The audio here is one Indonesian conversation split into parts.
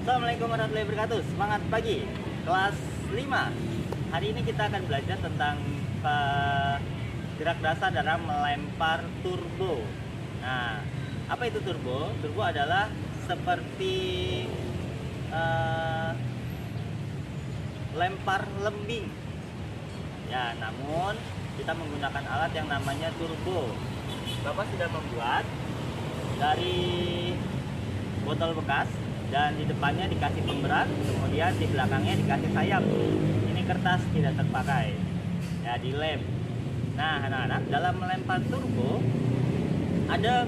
Assalamualaikum warahmatullahi wabarakatuh. Semangat pagi. Kelas 5. Hari ini kita akan belajar tentang gerak dasar dalam melempar turbo. Nah, apa itu turbo? Turbo adalah seperti lempar lembing. Ya, namun kita menggunakan alat yang namanya turbo. Bapak sudah membuat dari botol bekas, dan di depannya dikasih pemberat, kemudian di belakangnya dikasih sayap. Ini kertas tidak terpakai, ya, dilem. Nah, anak-anak, dalam melempar turbo ada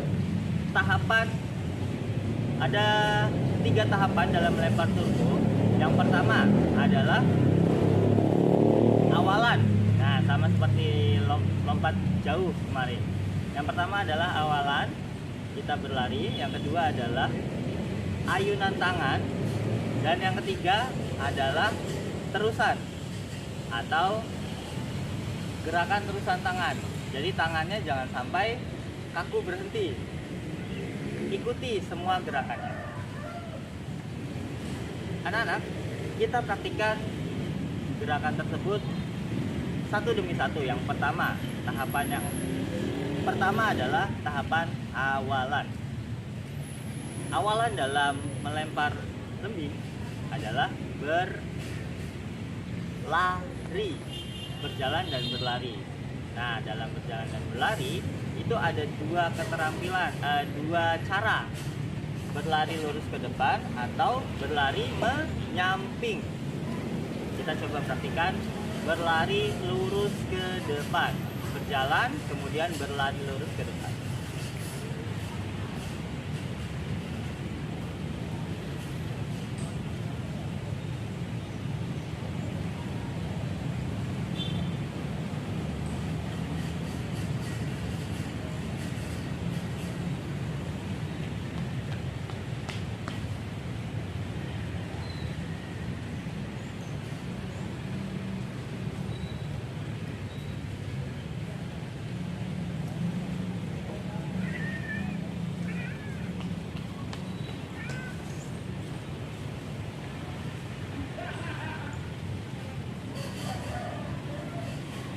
tahapan, ada 3 tahapan dalam melempar turbo. Yang pertama adalah awalan. Nah, sama seperti lompat jauh kemarin. Yang pertama adalah awalan, kita berlari. Yang kedua adalah ayunan tangan, dan yang ketiga adalah terusan atau gerakan terusan tangan. Jadi tangannya jangan sampai kaku berhenti, ikuti semua gerakannya. Anak-anak, kita praktikkan gerakan tersebut satu demi satu. Yang pertama, tahapan yang pertama adalah tahapan awalan. Awalan dalam melempar lembing adalah berlari, berjalan dan berlari. Nah, dalam berjalan dan berlari itu ada 2 keterampilan, 2 cara: berlari lurus ke depan atau berlari menyamping. Kita coba praktikan berlari lurus ke depan, berjalan kemudian berlari lurus ke depan.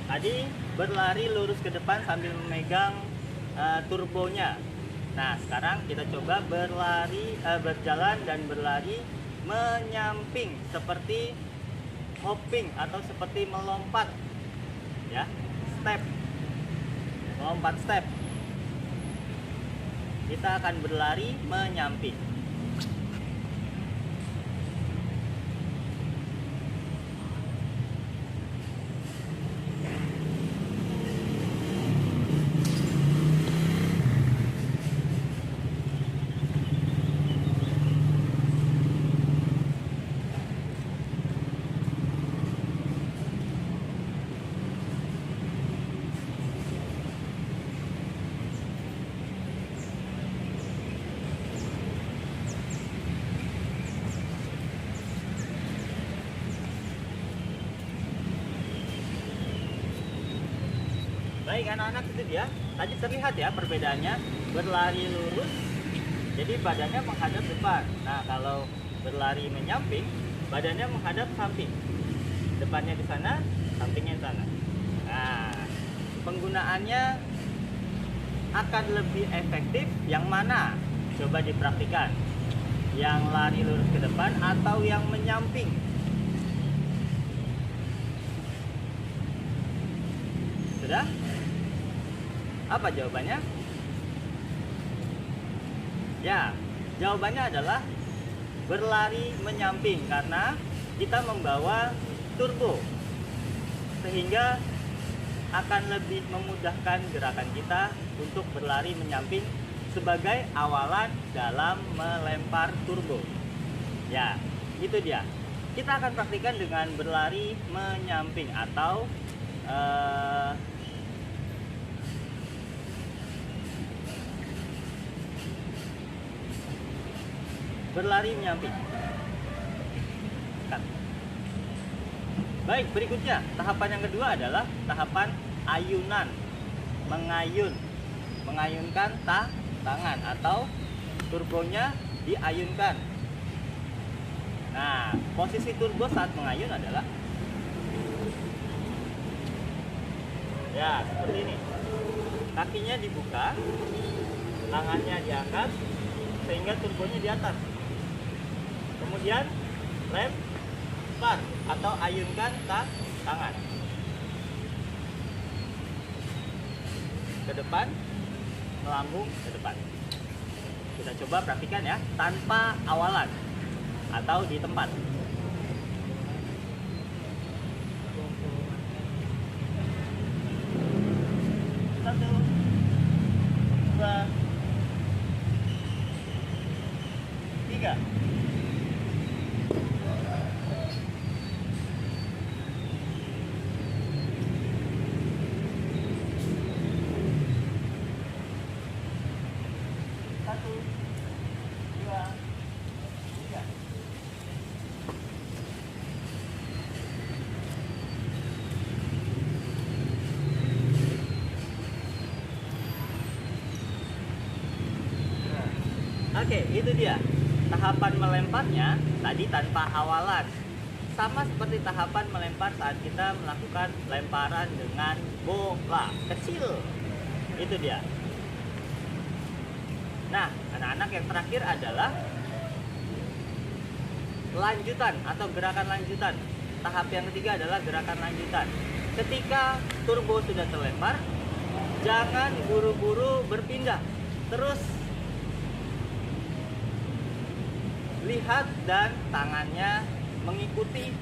Tadi berlari lurus ke depan sambil memegang turbonya. Nah, sekarang kita coba berlari, berjalan dan berlari menyamping, seperti hopping atau seperti melompat, ya, step, melompat step. Kita akan berlari menyamping. Baik anak-anak, itu dia. Tadi terlihat ya perbedaannya. Berlari lurus, jadi badannya menghadap depan. Nah, kalau berlari menyamping, badannya menghadap samping. Depannya di sana, sampingnya di sana. Nah, penggunaannya akan lebih efektif yang mana? Coba dipraktikan. Yang lari lurus ke depan atau yang menyamping? Sudah? Apa jawabannya? Ya, jawabannya adalah berlari menyamping, karena kita membawa turbo sehingga akan lebih memudahkan gerakan kita untuk berlari menyamping sebagai awalan dalam melempar turbo. Ya, itu dia. Kita akan praktikkan dengan berlari menyamping atau berlari menyamping. Baik, berikutnya tahapan yang kedua adalah tahapan ayunan, mengayunkan tangan atau turbonya diayunkan. Nah, posisi turbo saat mengayun adalah ya seperti ini. Kakinya dibuka, tangannya diangkat sehingga turbonya di atas. Kemudian lempar atau ayunkan tangan ke depan, melambung ke depan. Kita coba praktikan ya, tanpa awalan atau di tempat. Satu, dua, tiga. Satu, dua, tiga. Oke, itu dia tahapan melemparnya tadi tanpa awalan. Sama seperti tahapan melempar saat kita melakukan lemparan dengan bola kecil. Itu dia. Nah, anak-anak, yang terakhir adalah lanjutan atau gerakan lanjutan. Tahap yang ketiga adalah gerakan lanjutan. Ketika turbo sudah terlempar, jangan buru-buru berpindah. Terus lihat dan tangannya mengikuti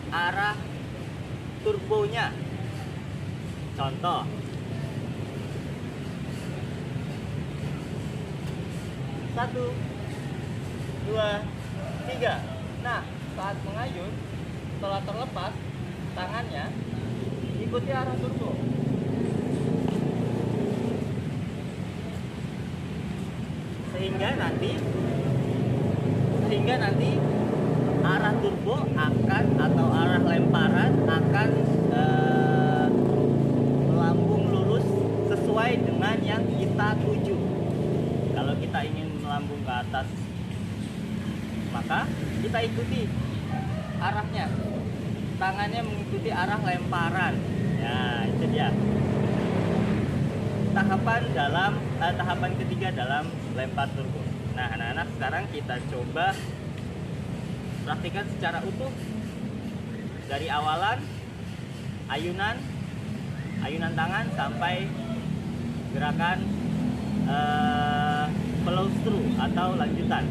arah turbonya. Contoh, satu, dua, tiga. Nah, saat mengayun, setelah terlepas, tangannya ikuti arah turbo. Sehingga nanti arah turbo akan, atau arah lemparan akan melambung lurus sesuai dengan yang kita tuju. Kalau kita ingin melambung ke atas, maka kita ikuti arahnya, tangannya mengikuti arah lemparan. Ya, itu dia tahapan ketiga dalam lempar turbo. Nah, anak-anak, sekarang kita coba praktikan secara utuh dari awalan, ayunan tangan sampai gerakan follow through atau lanjutan.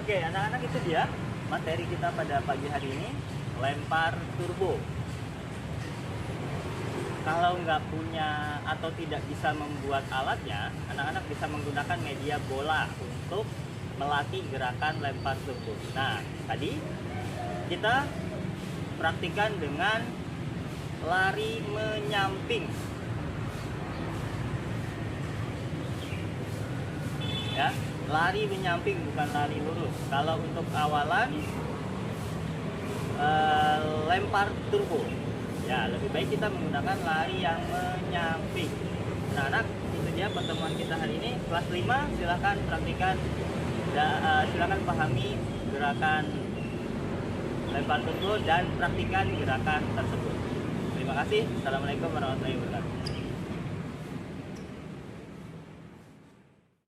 Oke, anak-anak, itu dia materi kita pada pagi hari ini, lempar turbo. Kalau nggak punya atau tidak bisa membuat alatnya, anak-anak bisa menggunakan media bola untuk melatih gerakan lempar turbo. Nah, tadi kita praktikan dengan lari menyamping. Ya, lari menyamping, bukan lari lurus. Kalau untuk awalan lempar turbo, ya lebih baik kita menggunakan lari yang menyamping. Nah, anak, itu dia pertemuan kita hari ini. Kelas 5, silahkan praktikan Silakan pahami gerakan lempar turbo dan praktikan gerakan tersebut. Terima kasih. Assalamualaikum warahmatullahi wabarakatuh.